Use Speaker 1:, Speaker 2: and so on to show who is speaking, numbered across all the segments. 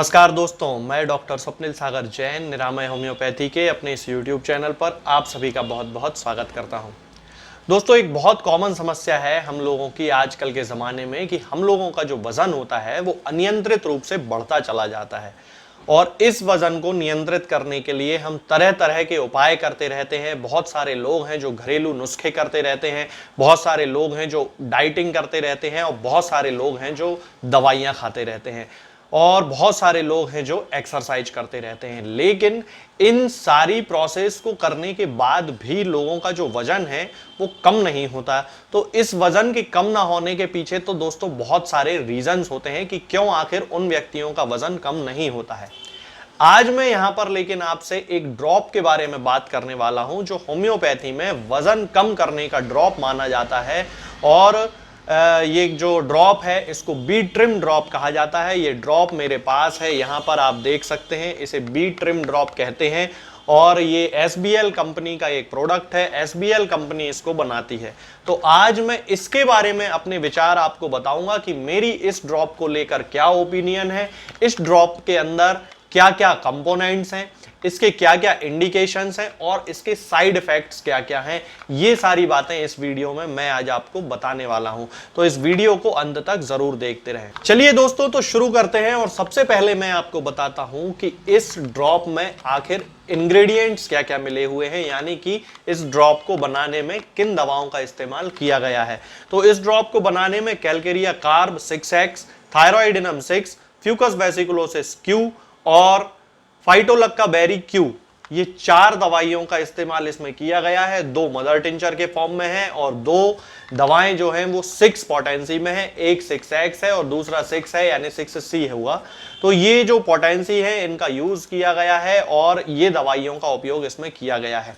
Speaker 1: नमस्कार दोस्तों, मैं डॉक्टर स्वप्निल सागर जैन निरामय होम्योपैथी के अपने इस YouTube चैनल पर आप सभी का बहुत बहुत स्वागत करता हूं। दोस्तों, एक बहुत कॉमन समस्या है हम लोगों की आजकल के ज़माने में कि हम लोगों का जो वज़न होता है वो अनियंत्रित रूप से बढ़ता चला जाता है और इस वज़न को नियंत्रित करने के लिए हम तरह-तरह के उपाय करते रहते हैं। बहुत सारे लोग हैं जो घरेलू नुस्खे करते रहते हैं, बहुत सारे लोग हैं जो डाइटिंग करते रहते हैं और बहुत सारे लोग हैं जो दवाइयाँ खाते रहते हैं और बहुत सारे लोग हैं जो एक्सरसाइज करते रहते हैं। लेकिन इन सारी प्रोसेस को करने के बाद भी लोगों का जो वजन है वो कम नहीं होता। तो इस वजन के कम ना होने के पीछे तो दोस्तों बहुत सारे रीजंस होते हैं कि क्यों आखिर उन व्यक्तियों का वजन कम नहीं होता है। आज मैं यहां पर लेकिन आपसे एक ड्रॉप के बारे में बात करने वाला हूं जो होम्योपैथी में वजन कम करने का ड्रॉप माना जाता है और ये जो ड्रॉप है इसको बी ट्रिम ड्रॉप कहा जाता है। ये ड्रॉप मेरे पास है, यहाँ पर आप देख सकते हैं, इसे बी ट्रिम ड्रॉप कहते हैं और ये SBL कंपनी का एक प्रोडक्ट है। SBL कंपनी इसको बनाती है। तो आज मैं इसके बारे में अपने विचार आपको बताऊंगा कि मेरी इस ड्रॉप को लेकर क्या ओपिनियन है, इस ड्रॉप के अंदर क्या क्या कंपोनेंट्स हैं, इसके क्या क्या इंडिकेशंस हैं और इसके साइड इफेक्ट्स क्या क्या हैं। ये सारी बातें इस वीडियो में मैं आज आपको बताने वाला हूं, तो इस वीडियो को अंत तक जरूर देखते रहें। चलिए दोस्तों, तो शुरू करते हैं और सबसे पहले मैं आपको बताता हूं कि इस ड्रॉप में आखिर इंग्रेडिएंट्स क्या क्या मिले हुए हैं, यानी कि इस ड्रॉप को बनाने में किन दवाओं का इस्तेमाल किया गया है। तो इस ड्रॉप को बनाने में calcarea carb 6x, thyroidinum 6, fucus vesiculosus Q और फाइटोलक्का बेरी Q, ये 4 दवाइयों का इस्तेमाल इसमें किया गया है। 2 मदर टिंचर के फॉर्म में है और 2 दवाएं जो हैं वो 6 पोटेंसी में है। एक 6x है और दूसरा 6 है, यानी 6C हुआ। तो ये जो पोटेंसी है इनका यूज किया गया है और ये दवाइयों का उपयोग इसमें किया गया है।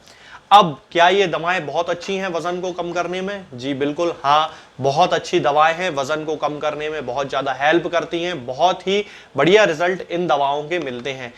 Speaker 1: अब क्या ये दवाएं बहुत अच्छी हैं वजन को कम करने में? जी बिल्कुल हाँ, बहुत अच्छी दवाएं हैं, वजन को कम करने में बहुत ज्यादा हेल्प करती हैं, बहुत ही बढ़िया रिजल्ट इन दवाओं के मिलते हैं।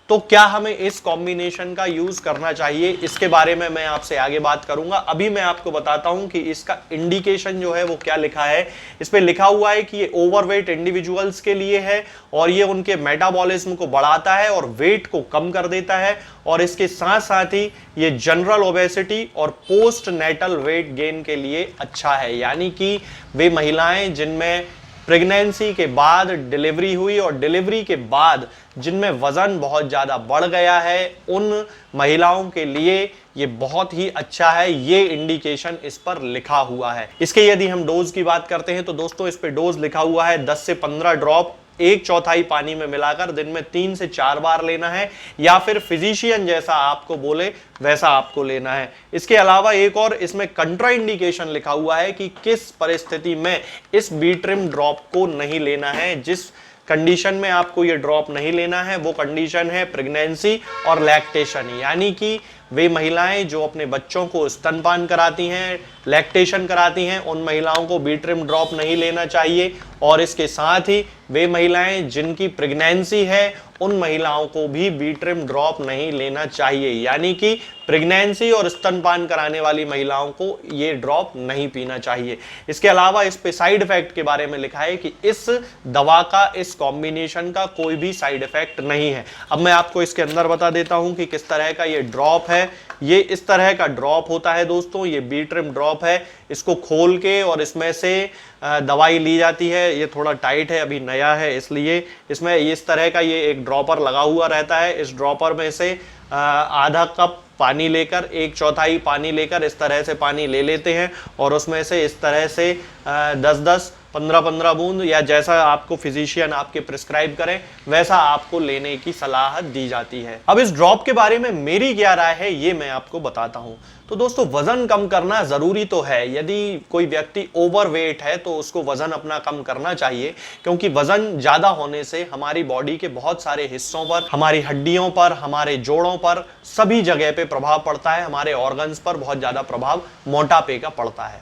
Speaker 1: तो क्या हमें इस कॉम्बिनेशन का यूज करना चाहिए, इसके बारे में मैं आपसे आगे बात करूंगा। अभी मैं आपको बताता हूं कि इसका इंडिकेशन जो है वो क्या लिखा है। इस पे लिखा हुआ है कि ये ओवरवेट इंडिविजुअल्स के लिए है और ये उनके मेटाबॉलिज्म को बढ़ाता है और वेट को कम कर देता है और इसके साथ साथ ही ये जनरल ओबेसिटी और पोस्ट नेटल वेट गेन के लिए अच्छा है, यानी कि वे महिलाएं जिनमें प्रेगनेंसी के बाद डिलीवरी हुई और डिलीवरी के बाद जिनमें वजन बहुत ज्यादा बढ़ गया है, उन महिलाओं के लिए ये बहुत ही अच्छा है। ये इंडिकेशन इस पर लिखा हुआ है। इसके यदि हम डोज की बात करते हैं तो दोस्तों इस पे डोज लिखा हुआ है 10 से 15 ड्रॉप 1/4 पानी में मिलाकर दिन में 3 से 4 बार लेना है, या फिर फिजिशियन जैसा आपको बोले वैसा आपको लेना है। इसके अलावा एक और इसमें कंट्राइंडिकेशन लिखा हुआ है कि किस परिस्थिति में इस बी ट्रिम ड्रॉप को नहीं लेना है। जिस कंडीशन में आपको ये ड्रॉप नहीं लेना है वो कंडीशन है प्रेगनेंसी और लैक्टेशन, यानी कि वे महिलाएं जो अपने बच्चों को स्तनपान कराती हैं, लैक्टेशन कराती हैं, उन महिलाओं को बी ट्रिम ड्रॉप नहीं लेना चाहिए। और इसके साथ ही वे महिलाएं जिनकी प्रेगनेंसी है उन महिलाओं को भी बी ट्रिम ड्रॉप नहीं लेना चाहिए, यानी कि प्रेगनेंसी और स्तनपान कराने वाली महिलाओं को ये ड्रॉप नहीं पीना चाहिए। इसके अलावा इस पे साइड इफेक्ट के बारे में लिखा है कि इस दवा का, इस कॉम्बिनेशन का कोई भी साइड इफेक्ट नहीं है। अब मैं आपको इसके अंदर बता देता हूं कि किस तरह का ये ड्रॉप है। ये इस तरह का ड्रॉप होता है दोस्तों, ये बी ट्रिम ड्रॉप है। इसको खोल के और इसमें से दवाई ली जाती है। ये थोड़ा टाइट है, अभी नया है, इसलिए इसमें इस तरह का ये एक ड्रॉपर लगा हुआ रहता है। इस ड्रॉपर में से आधा कप पानी लेकर, 1/4 पानी लेकर इस तरह से पानी ले लेते हैं और उसमें से इस तरह से 10-10, 15-15 बूंद या जैसा आपको फिजिशियन आपके प्रिस्क्राइब करें वैसा आपको लेने की सलाह दी जाती है। अब इस ड्रॉप के बारे में मेरी क्या राय है ये मैं आपको बताता हूं। तो दोस्तों, वजन कम करना जरूरी तो है। यदि कोई व्यक्ति ओवरवेट है तो उसको वजन अपना कम करना चाहिए, क्योंकि वजन ज्यादा होने से हमारी बॉडी के बहुत सारे हिस्सों पर, हमारी हड्डियों पर, हमारे जोड़ों पर, सभी जगह पे प्रभाव पड़ता है। हमारे ऑर्गन्स पर बहुत ज्यादा प्रभाव मोटापे का पड़ता है।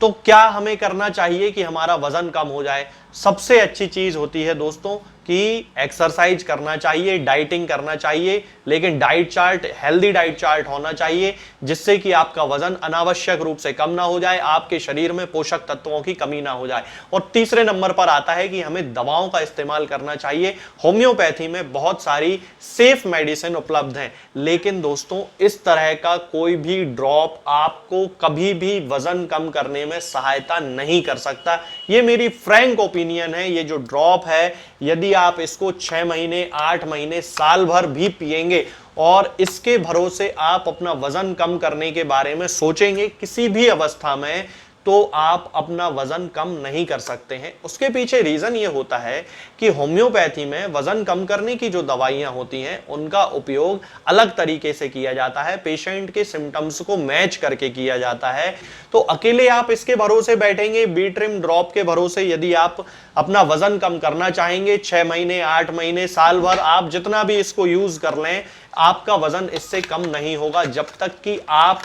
Speaker 1: तो क्या हमें करना चाहिए कि हमारा वजन कम हो जाए? सबसे अच्छी चीज होती है दोस्तों कि एक्सरसाइज करना चाहिए, डाइटिंग करना चाहिए, लेकिन diet chart, healthy diet chart होना चाहिए जिससे कि आपका वजन अनावश्यक रूप से कम ना हो जाए, आपके शरीर में पोषक तत्वों की कमी ना हो जाए। और तीसरे नंबर पर आता है कि हमें दवाओं का इस्तेमाल करना चाहिए। होम्योपैथी में बहुत सारी सेफ मेडिसिन उपलब्ध हैं, लेकिन दोस्तों इस तरह का कोई भी ड्रॉप आपको कभी भी वजन कम करने में सहायता नहीं कर सकता। यह मेरी फ्रैंक ओपिनियन है। ये जो ड्रॉप है, यदि आप इसको 6 महीने, 8 महीने, साल भर भी पिएंगे और इसके भरोसे आप अपना वजन कम करने के बारे में सोचेंगे किसी भी अवस्था में, तो आप अपना वजन कम नहीं कर सकते हैं। उसके पीछे रीजन ये होता है कि होम्योपैथी में वजन कम करने की जो दवाइयां होती हैं उनका उपयोग अलग तरीके से किया जाता है, पेशेंट के सिम्टम्स को मैच करके किया जाता है। तो अकेले आप इसके भरोसे बैठेंगे, बी ट्रिम ड्रॉप के भरोसे यदि आप अपना वजन कम करना चाहेंगे, 6 महीने, 8 महीने, साल भर आप जितना भी इसको यूज कर लें, आपका वजन इससे कम नहीं होगा जब तक कि आप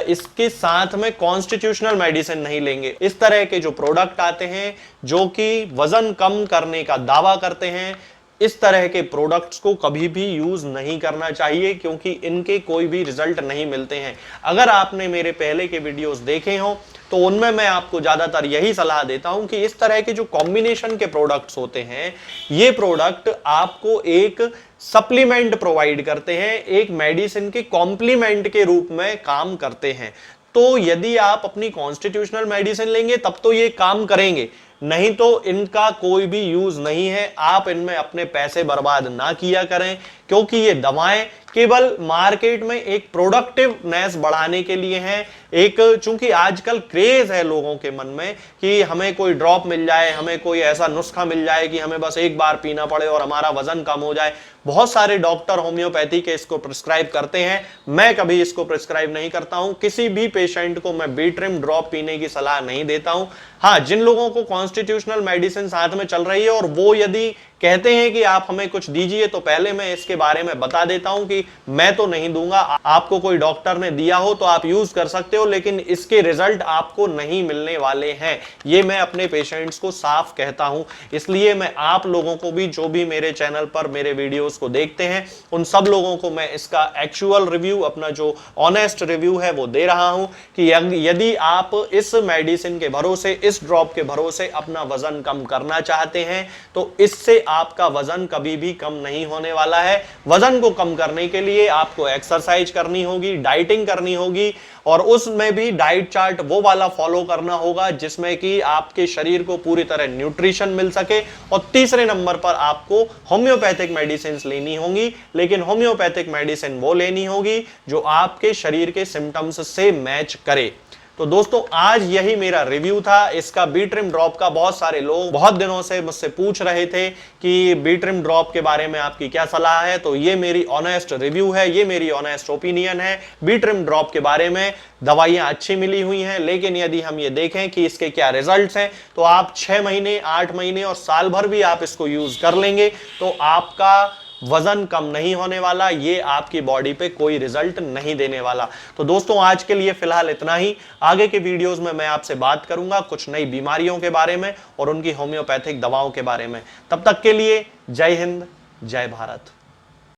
Speaker 1: इसके साथ में कॉन्स्टिट्यूशनल मेडिसिन नहीं लेंगे। इस तरह के जो प्रोडक्ट आते हैं जो कि वजन कम करने का दावा करते हैं, इस तरह के प्रोडक्ट्स को कभी भी यूज नहीं करना चाहिए, क्योंकि इनके कोई भी रिजल्ट नहीं मिलते हैं। अगर आपने मेरे पहले के वीडियोस देखे हो तो उनमें मैं आपको ज्यादातर यही सलाह देता हूं कि इस तरह के जो कॉम्बिनेशन के प्रोडक्ट्स होते हैं, ये प्रोडक्ट आपको एक सप्लीमेंट प्रोवाइड करते हैं, एक मेडिसिन के कॉम्प्लीमेंट के रूप में काम करते हैं। तो यदि आप अपनी कॉन्स्टिट्यूशनल मेडिसिन लेंगे तब तो ये काम करेंगे, नहीं तो इनका कोई भी यूज नहीं है। आप इनमें अपने पैसे बर्बाद ना किया करें, क्योंकि ये दवाएं केवल मार्केट में एक प्रोडक्टिवनेस बढ़ाने के लिए हैं। एक चूंकि आजकल क्रेज है लोगों के मन में कि हमें कोई ड्रॉप मिल जाए, हमें कोई ऐसा नुस्खा मिल जाए कि हमें बस एक बार पीना पड़े और हमारा वजन कम हो जाए। बहुत सारे डॉक्टर होम्योपैथी के इसको प्रिस्क्राइब करते हैं, मैं कभी इसको प्रिस्क्राइब नहीं करता हूं। किसी भी पेशेंट को मैं बी ट्रिम ड्रॉप पीने की सलाह नहीं देता हूं। हाँ, जिन लोगों को कॉन्स्टिट्यूशनल मेडिसिन साथ में चल रही है और वो यदि कहते हैं कि आप हमें कुछ दीजिए, तो पहले मैं इसके बारे में बता देता हूं कि मैं तो नहीं दूंगा। आपको कोई डॉक्टर ने दिया हो तो आप यूज कर सकते हो, लेकिन इसके रिजल्ट आपको नहीं मिलने वाले हैं। ये मैं अपने पेशेंट्स को साफ कहता हूं। इसलिए मैं आप लोगों को भी, जो भी मेरे चैनल पर मेरे वीडियोस को देखते हैं, उन सब लोगों को मैं इसका एक्चुअल रिव्यू, अपना जो ऑनेस्ट रिव्यू है वो दे रहा हूं कि यदि आप इस मेडिसिन के भरोसे, इस ड्रॉप के भरोसे अपना वजन कम करना चाहते हैं, तो इससे आपका वजन कभी भी कम नहीं होने वाला है। वजन को कम करने के लिए आपको एक्सरसाइज करनी होगी, डाइटिंग करनी होगी, और उसमें भी डाइट चार्ट वो वाला फॉलो करना होगा जिसमें कि आपके शरीर को पूरी तरह न्यूट्रिशन मिल सके। और तीसरे नंबर पर आपको होम्योपैथिक मेडिसिन लेनी होंगी, लेकिन होम्योपैथिक मेडिसिन वो लेनी होगी जो आपके शरीर के सिम्टम्स से मैच करे। तो दोस्तों आज यही मेरा रिव्यू था इसका बी ट्रिम ड्रॉप का। बहुत सारे लोग बहुत दिनों से मुझसे पूछ रहे थे कि बी ट्रिम ड्रॉप के बारे में आपकी क्या सलाह है, तो ये मेरी ऑनेस्ट रिव्यू है, ये मेरी ऑनेस्ट ओपिनियन है। बी ट्रिम ड्रॉप के बारे में दवाइयां अच्छी मिली हुई हैं, लेकिन यदि हम ये देखें कि इसके क्या रिजल्ट्स हैं, तो आप 6 महीने, 8 महीने और साल भर भी आप इसको यूज कर लेंगे तो आपका वजन कम नहीं होने वाला, ये आपकी बॉडी पे कोई रिजल्ट नहीं देने वाला। तो दोस्तों आज के लिए फिलहाल इतना ही। आगे के वीडियोस में मैं आपसे बात करूंगा कुछ नई बीमारियों के बारे में और उनकी होम्योपैथिक दवाओं के बारे में। तब तक के लिए जय हिंद, जय भारत।